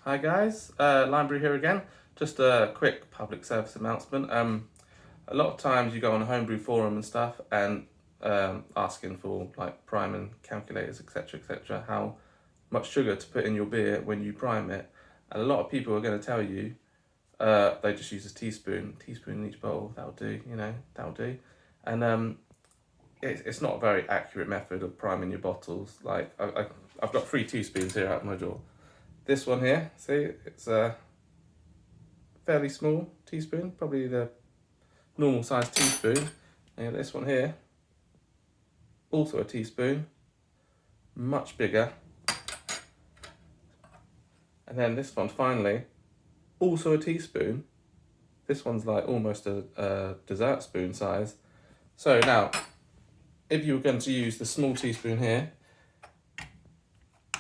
Hi guys, Brew here again. Just a quick public service announcement. A lot of times you go on a homebrew forum and stuff and asking for like priming calculators, etc., how much sugar to put in your beer when you prime it. And a lot of people are going to tell you they just use a teaspoon in each bottle, that'll do, that'll do. And it's not a very accurate method of priming your bottles. Like I've got 3 teaspoons here out of my drawer. This one here, see, it's a fairly small teaspoon, probably the normal size teaspoon. And this one here, also a teaspoon, much bigger. And then this one finally, also a teaspoon. This one's like almost a dessert spoon size. So now, if you were going to use the small teaspoon here,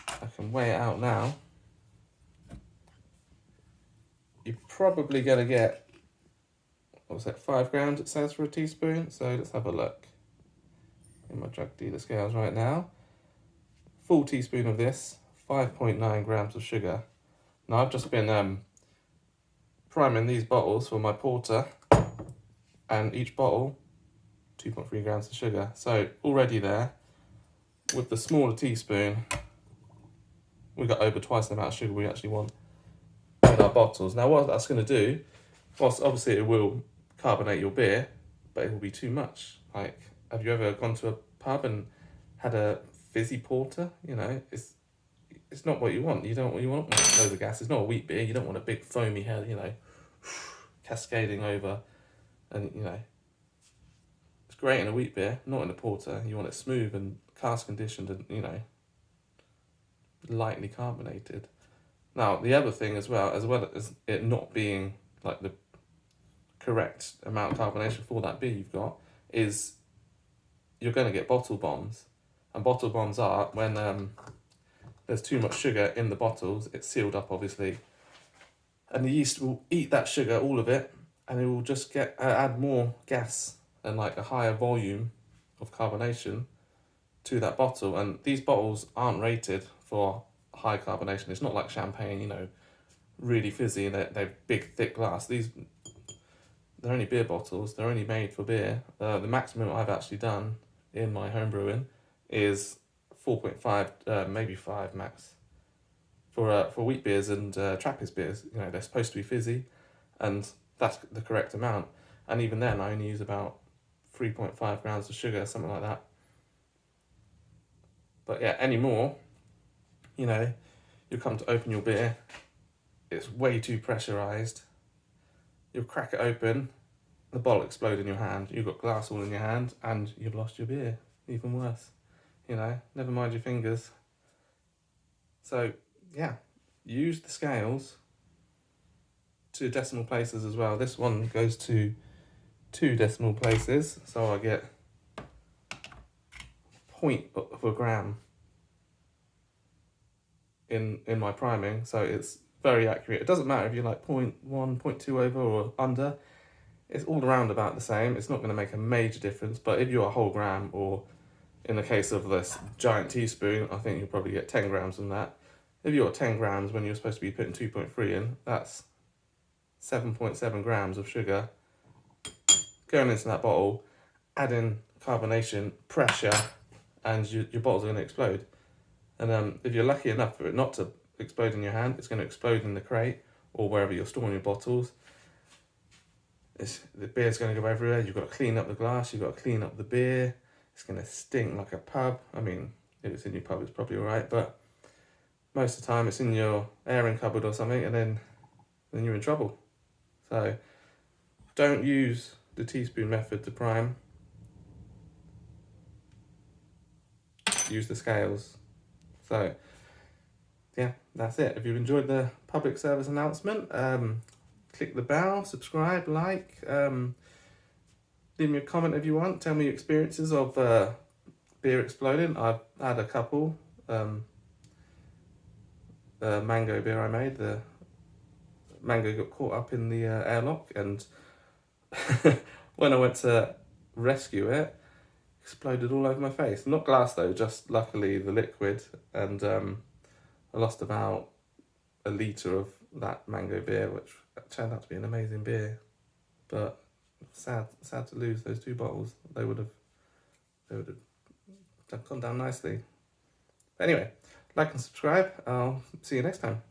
I can weigh it out now. You're probably going to get, what was that, 5 grams it says for a teaspoon. So let's have a look in my drug dealer scales right now. Full teaspoon of this, 5.9 grams of sugar. Now I've just been priming these bottles for my porter, and each bottle 2.3 grams of sugar. So already there, with the smaller teaspoon, we've got over twice the amount of sugar we actually want in our bottles. Now what that's going to do, whilst obviously it will carbonate your beer, but it will be too much. Like, have you ever gone to a pub and had a fizzy porter? You know, it's not what you want. You want loads of gas. It's not a wheat beer. You don't want a big foamy head, cascading over. And, it's great in a wheat beer, not in a porter. You want it smooth and cask conditioned and, lightly carbonated. Now, the other thing as well as it not being like the correct amount of carbonation for that beer you've got, is you're going to get bottle bombs. And bottle bombs are when there's too much sugar in the bottles, it's sealed up obviously, and the yeast will eat that sugar, all of it, and it will just add more gas and like a higher volume of carbonation to that bottle. And these bottles aren't rated for high carbonation. It's not like champagne, really fizzy, and they're big thick glass. They're only beer bottles. They're only made for beer. The maximum I've actually done in my home brewing is 4.5, maybe 5 max for wheat beers and Trappist beers. They're supposed to be fizzy, and that's the correct amount. And even then, I only use about 3.5 grams of sugar, something like that. But yeah, any more, you come to open your beer, it's way too pressurized. You'll crack it open, the bottle explode in your hand. You've got glass all in your hand, and you've lost your beer. Even worse, never mind your fingers. So yeah, use the scales to decimal places as well. This one goes to 2 decimal places, so I get 0.1 gram in my priming, so it's very accurate. It doesn't matter if you're like 0.1, 0.2 over or under. It's all around about the same. It's not going to make a major difference, but if you're a whole gram, or in the case of this giant teaspoon, I think you'll probably get 10 grams from that. If you're 10 grams when you're supposed to be putting 2.3 in, that's 7.7 grams of sugar going into that bottle, adding carbonation, pressure, and your bottles are going to explode. And if you're lucky enough for it not to explode in your hand, it's going to explode in the crate or wherever you're storing your bottles. The beer's going to go everywhere. You've got to clean up the glass. You've got to clean up the beer. It's going to stink like a pub. I mean, if it's in your pub, it's probably all right, but most of the time it's in your airing cupboard or something, and then you're in trouble. So don't use the teaspoon method to prime. Use the scales. So yeah, that's it. If you've enjoyed the public service announcement, click the bell, subscribe, like, leave me a comment if you want. Tell me your experiences of beer exploding. I've had a couple. The mango beer I made, the mango got caught up in the airlock, and when I went to rescue it, exploded all over my face. Not glass though, just luckily the liquid, and I lost about a litre of that mango beer, which turned out to be an amazing beer. But sad to lose those 2 bottles. They would have gone down nicely. But anyway, like and subscribe. I'll see you next time.